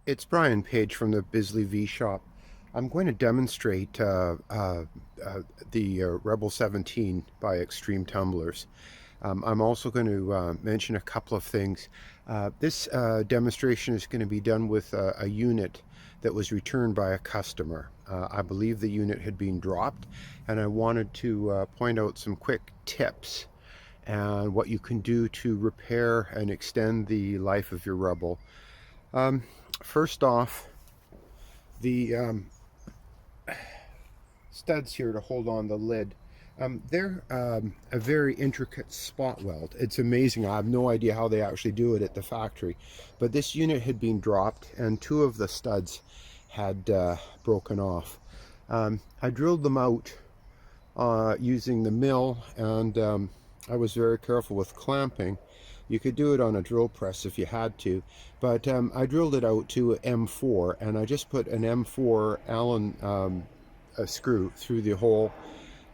It's Brian Page from the Bisley V Shop. I'm going to demonstrate the Rebel 17 by Extreme Tumblers. I'm also going to mention a couple of things. This demonstration is going to be done with a unit that was returned by a customer. I believe the unit had been dropped, and I wanted to point out some quick tips and what you can do to repair and extend the life of your Rebel. Um, First off, the studs here to hold on the lid, they're a very intricate spot weld. It's amazing. I have no idea how they actually do it at the factory. But this unit had been dropped and two of the studs had broken off. I drilled them out using the mill, and I was very careful with clamping. You could do it on a drill press if you had to, but I drilled it out to M4, and I just put an M4 Allen a screw through the hole,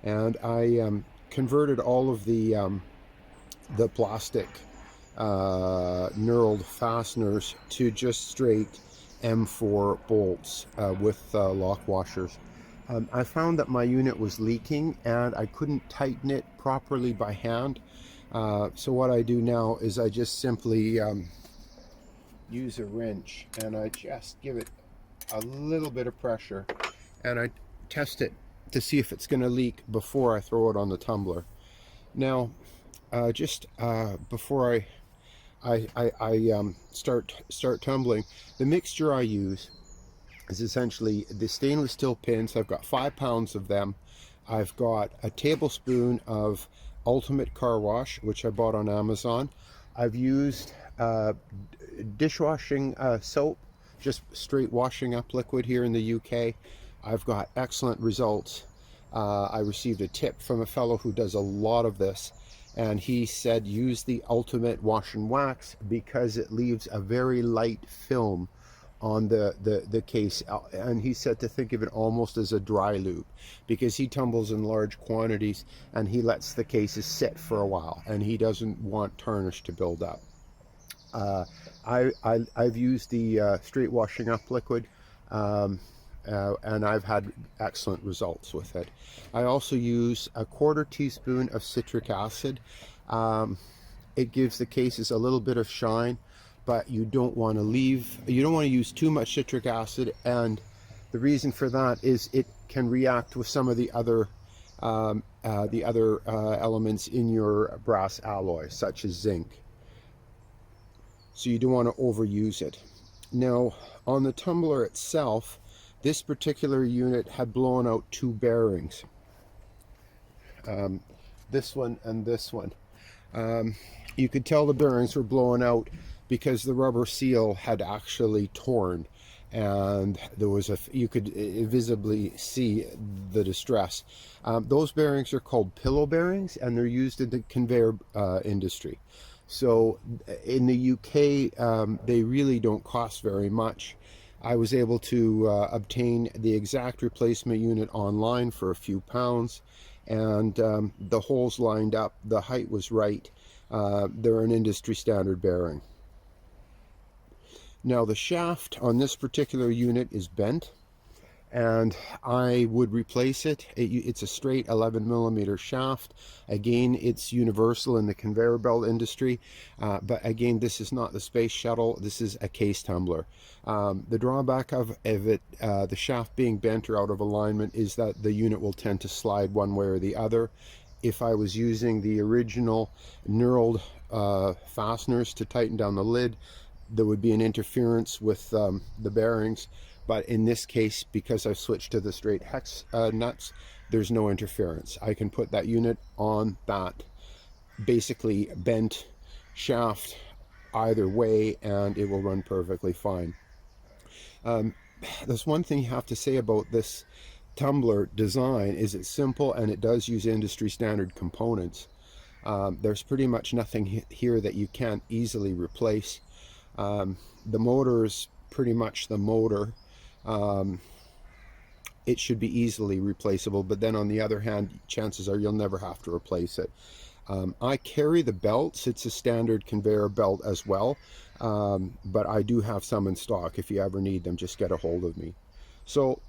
and I converted all of the plastic knurled fasteners to just straight M4 bolts with lock washers. I found that my unit was leaking and I couldn't tighten it properly by hand. So what I do now is I just simply use a wrench and I just give it a little bit of pressure and I test it to see if it's going to leak before I throw it on the tumbler. Now, just before I start tumbling, the mixture I use is essentially the stainless steel pins. I've got 5 pounds of them. I've got a tablespoon of Ultimate Car Wash, which I bought on Amazon. I've used dishwashing soap, just straight washing up liquid here in the UK. I've got excellent results. I received a tip from a fellow who does a lot of this, and he said use the Ultimate Wash and Wax because it leaves a very light film on the case, and he said to think of it almost as a dry lube because he tumbles in large quantities and he lets the cases sit for a while and he doesn't want tarnish to build up. I've used the straight washing up liquid, and I've had excellent results with it. I also use a 1/4 teaspoon of citric acid. It gives the cases a little bit of shine, but you don't want to use too much citric acid, and the reason for that is it can react with some of the other elements in your brass alloy, such as zinc. So you don't want to overuse it. Now, on the tumbler itself, this particular unit had blown out 2 bearings, this one and this one. You could tell the bearings were blown out because the rubber seal had actually torn, and you could visibly see the distress. Those bearings are called pillow bearings, and they're used in the conveyor industry. So in the UK, they really don't cost very much. I was able to obtain the exact replacement unit online for a few pounds, and the holes lined up, the height was right. They're an industry standard bearing. Now the shaft on this particular unit is bent, and I would replace it. It's a straight 11mm shaft. Again, it's universal in the conveyor belt industry, but again, this is not the space shuttle. This is a case tumbler. The drawback of it, the shaft being bent or out of alignment, is that the unit will tend to slide one way or the other. If I was using the original knurled fasteners to tighten down the lid, there would be an interference with the bearings, but in this case, because I've switched to the straight hex nuts, there's no interference. I can put that unit on that basically bent shaft either way and it will run perfectly fine. There's one thing you have to say about this tumbler design is it's simple and it does use industry standard components. There's pretty much nothing here that you can't easily replace. The motor is pretty much the motor. It should be easily replaceable, but then on the other hand, chances are you'll never have to replace it. I carry the belts. It's a standard conveyor belt as well, but I do have some in stock. If you ever need them, just get a hold of me. So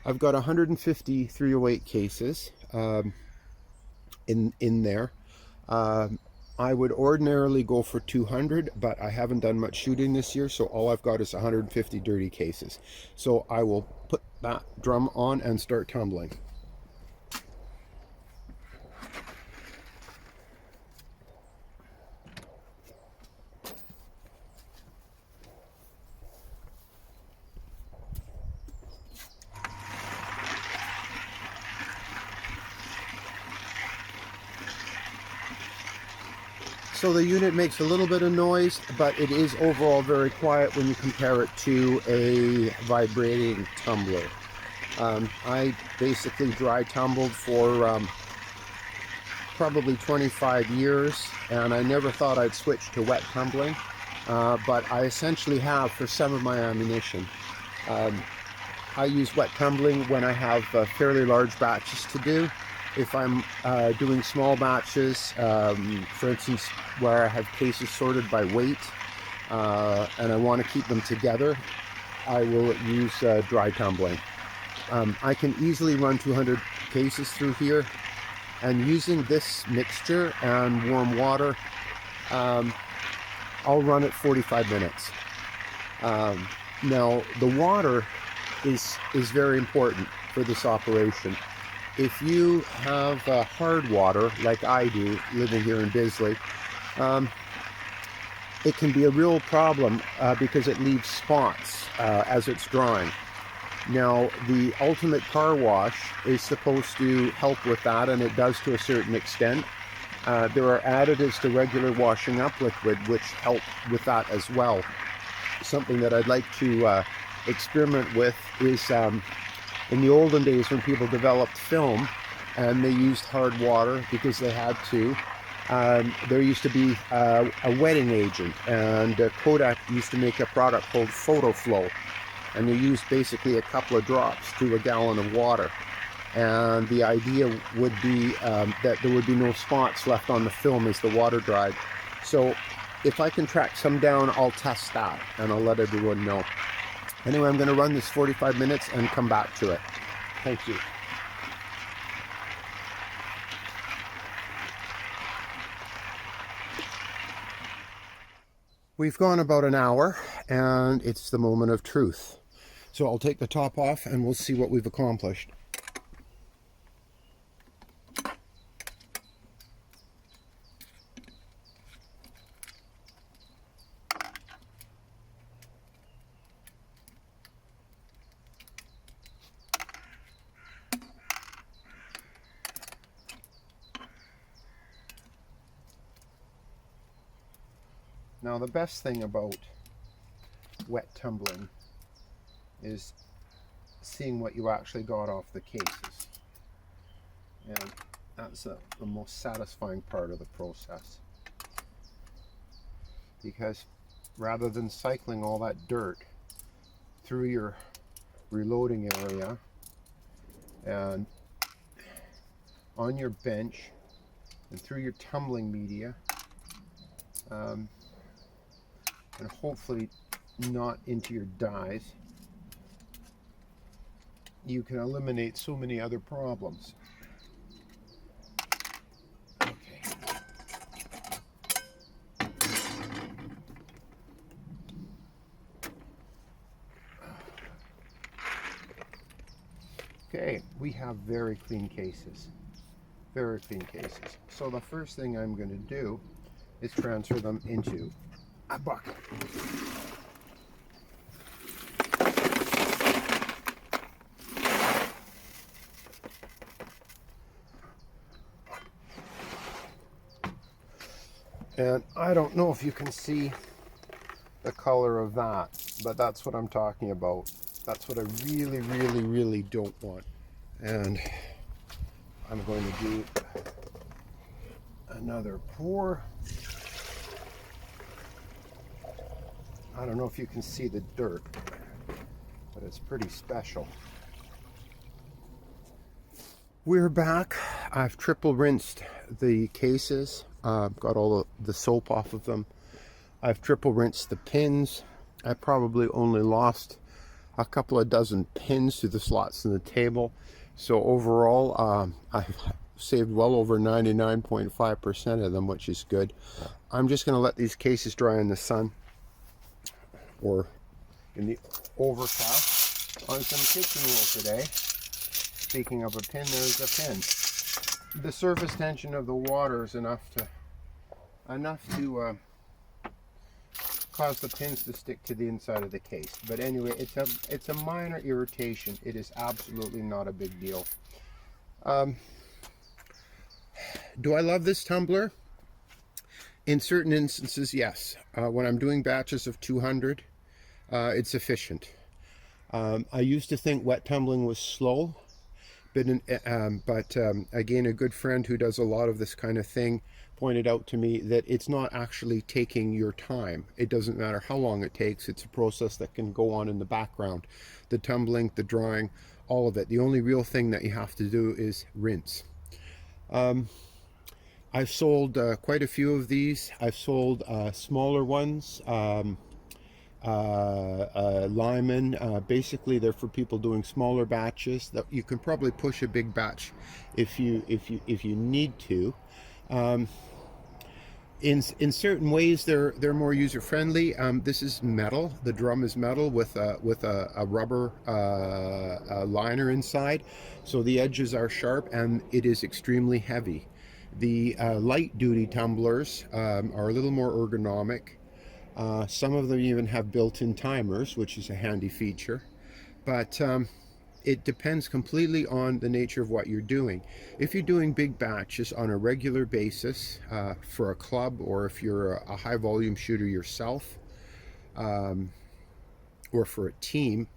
I've got 150 308 cases in there. I would ordinarily go for 200, but I haven't done much shooting this year, so all I've got is 150 dirty cases. So I will put that drum on and start tumbling. So the unit makes a little bit of noise, but it is overall very quiet when you compare it to a vibrating tumbler. I basically dry tumbled for probably 25 years, and I never thought I'd switch to wet tumbling, but I essentially have for some of my ammunition. I use wet tumbling when I have fairly large batches to do. If I'm doing small batches, for instance, where I have cases sorted by weight, and I want to keep them together, I will use dry tumbling. I can easily run 200 cases through here, and using this mixture and warm water, I'll run it 45 minutes. Now, the water is very important for this operation. If you have hard water, like I do, living here in Bisley, it can be a real problem because it leaves spots as it's drying. Now, the ultimate car wash is supposed to help with that, and it does to a certain extent. There are additives to regular washing up liquid which help with that as well. Something that I'd like to experiment with is in the olden days when people developed film and they used hard water because they had to, there used to be a wetting agent, and Kodak used to make a product called Photo Flow, and they used basically a couple of drops to a gallon of water, and the idea would be that there would be no spots left on the film as the water dried. So if I can track some down, I'll test that and I'll let everyone know. Anyway, I'm going to run this 45 minutes and come back to it. Thank you. We've gone about an hour, and it's the moment of truth. So I'll take the top off and we'll see what we've accomplished. Now, the best thing about wet tumbling is seeing what you actually got off the cases. And that's the most satisfying part of the process. Because rather than cycling all that dirt through your reloading area and on your bench and through your tumbling media, and hopefully not into your dyes, you can eliminate so many other problems. Okay. Okay, we have very clean cases. Very clean cases. So the first thing I'm going to do is transfer them into a bucket. And I don't know if you can see the color of that, but that's what I'm talking about. That's what I really, really, really don't want. And I'm going to do another pour. I don't know if you can see the dirt, but it's pretty special. We're back I've triple rinsed the cases, got all the soap off of them. I've triple rinsed the pins. I probably only lost a couple of dozen pins through the slots in the table. So overall, I've saved well over 99.5% of them, which is good. I'm just going to let these cases dry in the sun or in the overcast on some kitchen wool today. Speaking of a pin, there's a pin. The surface tension of the water is enough to cause the pins to stick to the inside of the case. But anyway, it's a minor irritation. It is absolutely not a big deal. Do I love this tumbler? In certain instances, yes. When I'm doing batches of 200, it's efficient. I used to think wet tumbling was slow, but again, a good friend who does a lot of this kind of thing pointed out to me that it's not actually taking your time. It doesn't matter how long it takes. It's a process that can go on in the background. The tumbling, the drying, all of it. The only real thing that you have to do is rinse. I've sold quite a few of these. I've sold smaller ones, Lyman. Basically, they're for people doing smaller batches. That you can probably push a big batch if you need to. In certain ways, they're more user friendly. This is metal. The drum is metal with a rubber liner inside, so the edges are sharp and it is extremely heavy. The light duty tumblers are a little more ergonomic. Some of them even have built-in timers, which is a handy feature. But it depends completely on the nature of what you're doing. If you're doing big batches on a regular basis for a club, or if you're a high volume shooter yourself, or for a team,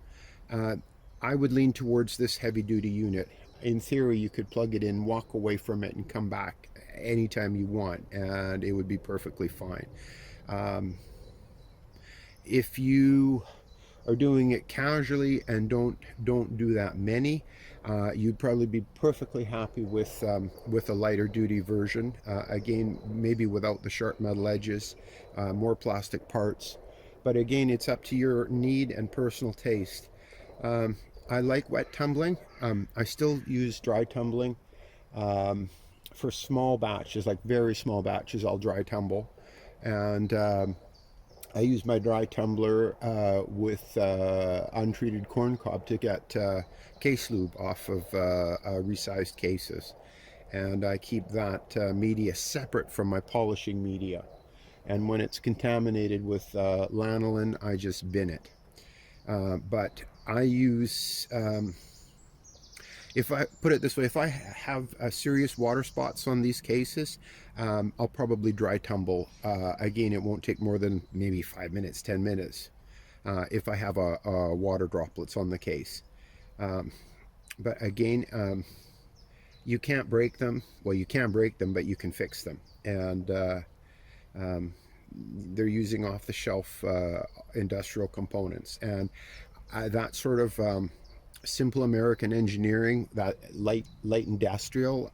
I would lean towards this heavy duty unit. In theory, you could plug it in, walk away from it, and come back anytime you want, and it would be perfectly fine. If you are doing it casually and don't do that many, you'd probably be perfectly happy with a lighter duty version. Again, maybe without the sharp metal edges, more plastic parts. But again, it's up to your need and personal taste. I like wet tumbling. I still use dry tumbling for small batches, like very small batches. I'll dry tumble, and I use my dry tumbler with untreated corn cob to get case lube off of resized cases, and I keep that media separate from my polishing media. And when it's contaminated with lanolin, I just bin it. But I use, if I put it this way, if I have serious water spots on these cases, I'll probably dry tumble. Again, it won't take more than maybe 5 minutes, 10 minutes if I have a water droplets on the case. But again, you can't break them. Well, you can break them, but you can fix them. And they're using off-the-shelf industrial components. And that sort of simple American engineering, that light industrial,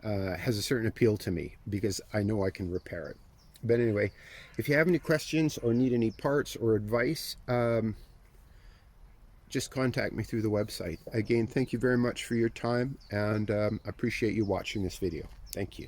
has a certain appeal to me because I know I can repair it. But anyway, if you have any questions or need any parts or advice, just contact me through the website. Again, thank you very much for your time, and I appreciate you watching this video. Thank you.